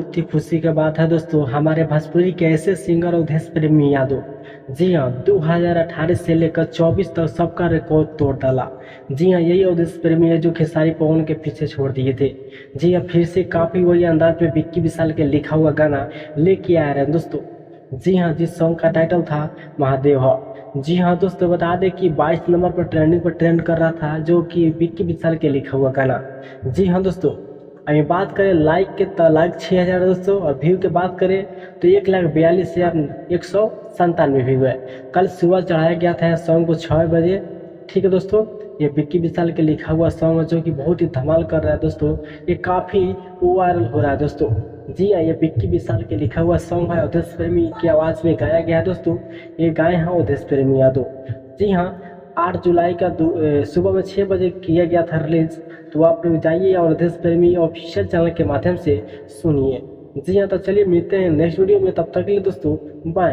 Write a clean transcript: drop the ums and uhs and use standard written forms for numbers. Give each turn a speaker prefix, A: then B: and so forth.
A: बहुत ही खुशी की बात है दोस्तों, हमारे भोजपुरी के ऐसे सिंगर अवधेश प्रेमी यादव। जी हाँ, 2018 से लेकर 24 तक सबका रिकॉर्ड तोड़ डाला। जी हाँ, यही अवधेश प्रेमी है जो खेसारी पवन के पीछे छोड़ दिए थे। जी हाँ, फिर से काफी वही अंदाज में विक्की विशाल के लिखा हुआ गाना लेके आ रहे हैं दोस्तों। जी हाँ, जिस सॉन्ग का टाइटल था महादेव ह। जी हाँ दोस्तों, बता दें कि 22 नंबर पर ट्रेंडिंग पर ट्रेंड कर रहा था, जो कि विक्की विशाल के लिखा हुआ गाना। जी हाँ दोस्तों, अभी बात करें लाइक के तो लाइक 6,000 दोस्तों, और व्यू की बात करें तो 1,42,197 व्यू है। कल सुबह चढ़ाया गया था सॉन्ग को 6 बजे। ठीक है दोस्तों, ये विक्की विशाल के लिखा हुआ सॉन्ग है जो कि बहुत ही धमाल कर रहा है दोस्तों। ये काफ़ी वायरल हो रहा है दोस्तों। जी हाँ, ये विक्की विशाल के लिखा हुआ सॉन्ग है, अवधेश प्रेमी की आवाज़ में गाया गया है दोस्तों। ये गाए हैं अवधेश प्रेमी यादव। जी हाँ, 8 जुलाई का सुबह में 6 बजे किया गया था रिलीज। तो आप लोग जाइए और अवधेश प्रेमी ऑफिशियल चैनल के माध्यम से सुनिए। जी हाँ, तो चलिए मिलते हैं नेक्स्ट वीडियो में, तब तक के लिए दोस्तों बाय।